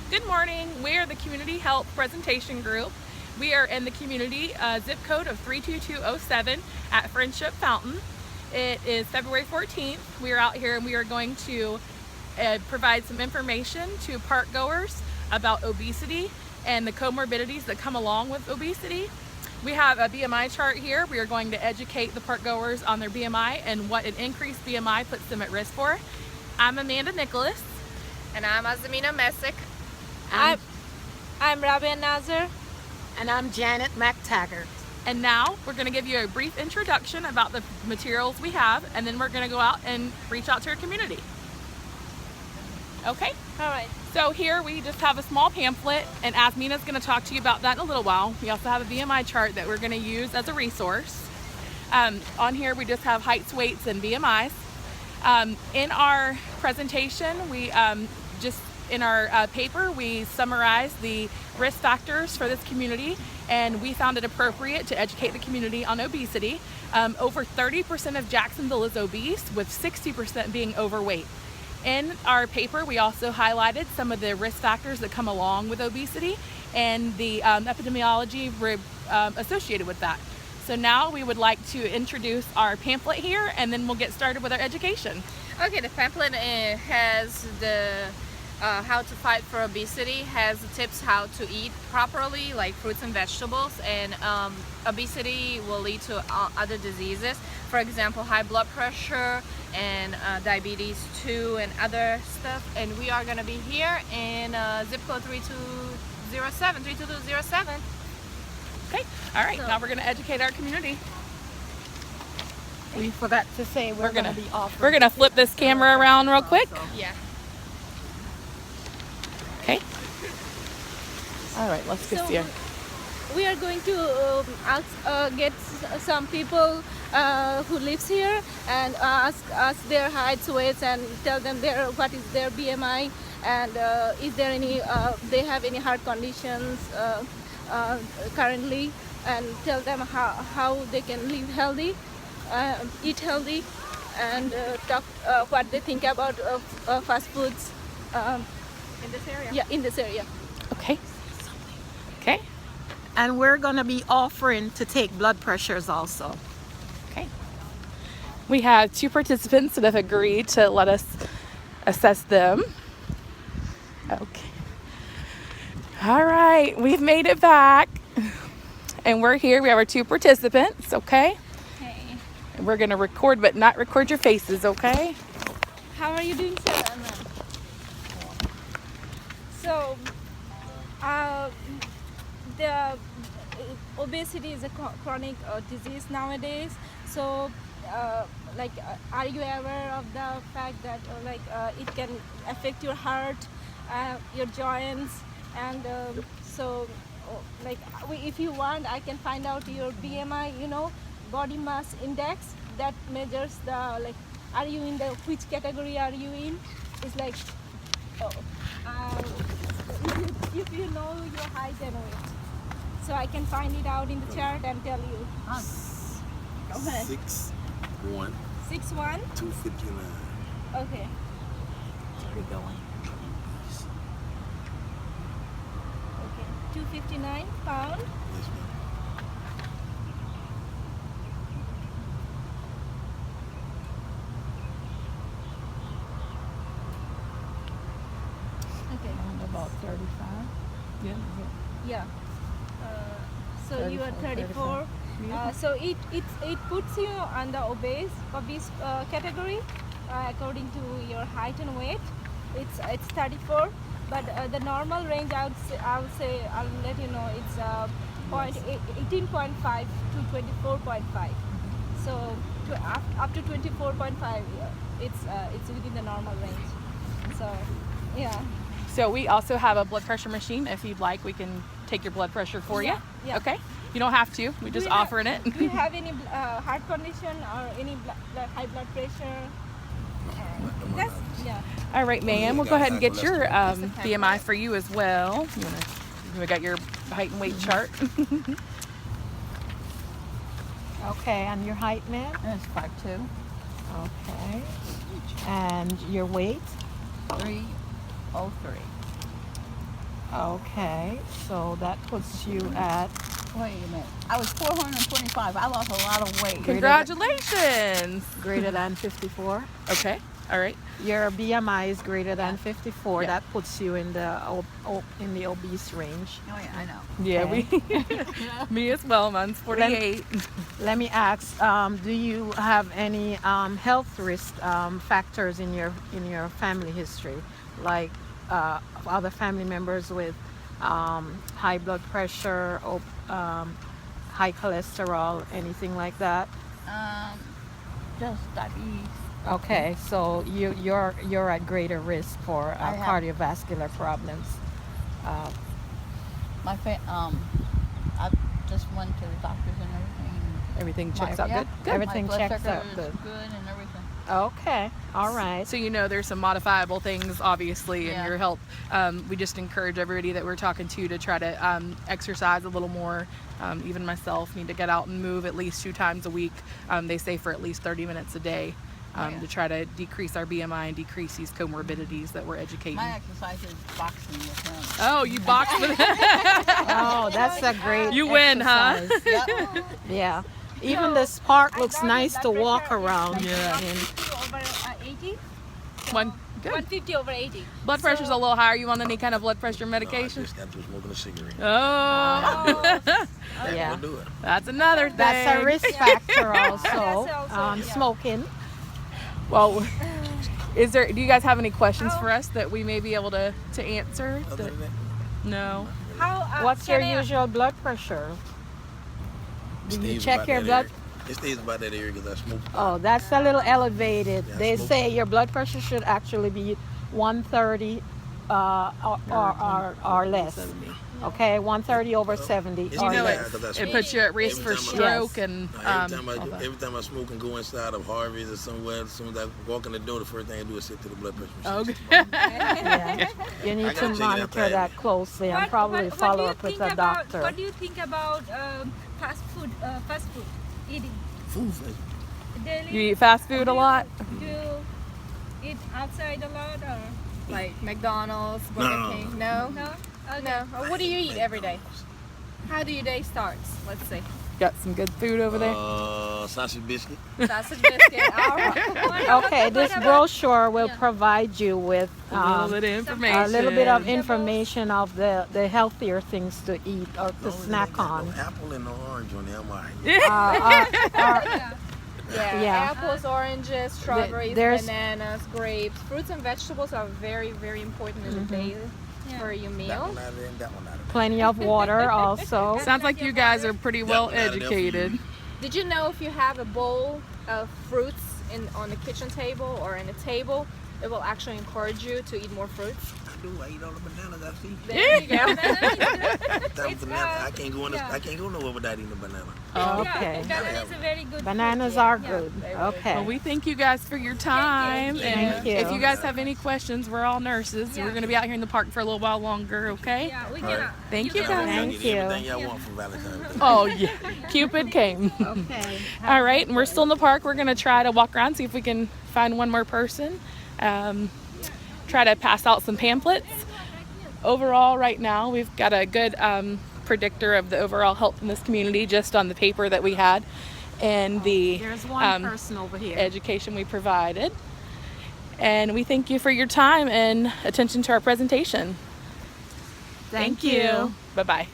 Good morning. We are the Community Health Presentation Group. We are in the community zip code of 32207 at Friendship Fountain. It is February 14th. We are out here and we are going to provide some information to park goers about obesity and the comorbidities that come along with obesity. We have a BMI chart here. We are going to educate the park goers on their BMI and what an increased BMI puts them at risk for. I'm Amanda Nicholas. And I'm Azamina Messick. I'm Rabia Nazar. And I'm Janet McTaggart. And now we're going to give you a brief introduction about the materials we have, and then we're going to go out and reach out to our community. Okay? All right. So here we just have a small pamphlet, and Azmina's going to talk to you about that in a little while. We also have a BMI chart that we're going to use as a resource. On here we just have heights, weights, and BMIs. In our presentation, we in our paper, we summarize the risk factors for this community, and we found it appropriate to educate the community on obesity. Over 30% of Jacksonville is obese, with 60% being overweight. In our paper, we also highlighted some of the risk factors that come along with obesity and the epidemiology associated with that. So now we would like to introduce our pamphlet here, and then we'll get started with our education. Okay, the pamphlet has the how to fight for obesity, has the tips how to eat properly, like fruits and vegetables, and obesity will lead to other diseases, for example high blood pressure and diabetes too, and other stuff. And we are going to be here in zip code 3207. Okay, all right, so now we're going to educate our community. We forgot to say we're going to be offering. We're going to flip this camera around real quick. Yeah. Okay. All right, let's go see her. We are going to get some people who lives here and ask their heights, weights, and tell them what is their BMI, and is there any they have any heart conditions currently, and tell them how they can live healthy, eat healthy, and talk what they think about fast foods. In this area? Yeah, in this area. Okay. Okay. And we're going to be offering to take blood pressures also. Okay. We have 2 participants that have agreed to let us assess them. Okay. All right, we've made it back. And we're here. We have our 2 participants, okay? Okay. And we're going to record, but not record your faces, okay? How are you doing, sir? So, the obesity is a chronic disease nowadays. So, are you aware of the fact that it can affect your heart, your joints, and if you want, I can find out your BMI, body mass index, that measures the are you in which category are you in? It's like if you know your height and weight, so I can find it out in the chart and tell you. Go ahead. 6'1", 6'1", 259. okay. We're going. Okay, 259 pound. Yes, ma'am. Okay. And about 35. Yeah. Yeah. So you are 34. Yeah. So it puts you on the obese category according to your height and weight. It's 34, but the normal range I'll let you know, it's 18.5 to 24.5. So up to 24.5, it's within the normal range. So yeah. So we also have a blood pressure machine. If you'd like, we can take your blood pressure for you. Yeah. Okay. You don't have to. We just offering it. Do you have any heart condition or any high blood pressure? Yeah. All right, ma'am. We'll go ahead and get your BMI for you as well. We got your height and weight chart. Okay, and your height, ma'am? It's 5'2". Okay. And your weight? 303. Okay, so that puts you at Wait a minute. I was 425. I lost a lot of weight. Congratulations. greater than 54. Okay. All right. Your BMI is greater than 54. Yeah. That puts you in the in the obese range. Oh yeah, I know. Yeah, we. Me as well. Mine's 48. Let me ask, do you have any health risk factors in your family history, like other family members with high blood pressure or high cholesterol, anything like that? Just diabetes. Okay, so you're at greater risk for I have- cardiovascular problems. I just went to the doctors and everything. Everything checks out Yeah, good. Good. Everything my blood checks sugar out is good. good and everything. Okay, all right. So you know there's some modifiable things obviously in Yeah. your health. We just encourage everybody that we're talking to try to exercise a little more. Even myself need to get out and move at least 2 times a week. They say for at least 30 minutes a day Yeah. to try to decrease our BMI and decrease these comorbidities that we're educating. My exercise is boxing with him. Oh, you box with Oh, that's a great. You win, huh? exercise. Yep. Yeah. Even this park looks nice to walk around. Yeah. in. Over 80? One. Good. 150 over 80. Blood pressure's a little higher. You want any kind of blood pressure No, I medication? just got through smoking a cigarette. Oh, That Yeah. will do it. that's another thing. That's a risk factor also. That's also, yeah. Smoking. Well, do you guys have any questions for us that we may be able to answer? Other than that, No. How, What's your can I- usual blood pressure? it Do you stays check about your that blood? area. It stays about that area because I smoke. Oh, that's a little elevated. Yeah, They smoke. say your blood pressure should actually be 130 or less. Okay, 130 over 70 It's or You know bad less. because I it smoke. puts you at risk for Every time I- stroke Yes. and Every all that. time I smoke and go inside of Harvey's or somewhere, as soon as I walk in the door, the first thing I do is sit to the blood pressure machine. Okay. Yeah. You need I to gotta check it out monitor daily. that closely and What- probably what do follow you up with think a about- doctor. What do you think about fast food eating Food. daily? You eat fast food a lot? Do you eat outside a lot or Like McDonald's, Burger No. King. No. no? Okay. No. Or what do you eat every day? How do your day starts? Let's see. Got some good food over there. Sausage biscuit. Sausage biscuit. All right. Okay, this brochure will provide you with A little bit of information. a little bit of information of the healthier things to eat or to snack on. No apple and no orange on there. I'm all right. Yeah. Yeah. Apples, oranges, strawberries, there's- bananas, grapes. Fruits and vegetables are very, very important in the day for your That meal. one out of there and that one out of there. Plenty of water also. Sounds like you guys are pretty well one out of there for educated. you. Did you know if you have a bowl of fruits on the kitchen table or in a table, it will actually encourage you to eat more fruits? I do. I eat all the bananas I see. There you go. That banana, I can't go in. I can't go nowhere without eating a banana. Okay. Banana is a very good Bananas food, are yeah. good. Well, Okay. we thank you guys for your time. And Thank you. if you guys have any questions, we're all nurses. Yeah. We're going to be out here in the park for a little while longer, okay? Yeah, we All can. right. Thank you, can- guys. Thank Get you. everything y'all want for Valentine's Day. Oh, yeah. Cupid came. Okay. All right, and we're still in the park. We're going to try to walk around, see if we can find one more person. Try to pass out some pamphlets. Overall, right now, we've got a good predictor of the overall health in this community just on the paper that we had and the There's one person over here. education we provided. And we thank you for your time and attention to our presentation. Thank you. Bye-bye.